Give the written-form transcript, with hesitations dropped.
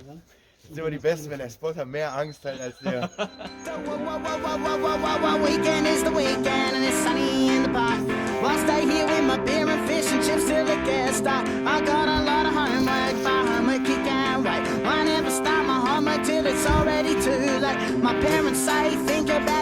Das ist immer die Beste, wenn der Spotter mehr Angst hat als der. Weekend is the weekend and it's sunny in the park. I'll stay here with my beer and fish and chips till it gets dark. I got a lot of homework, but homework you can't wait. I never start my homework till it's already too late. My parents say think about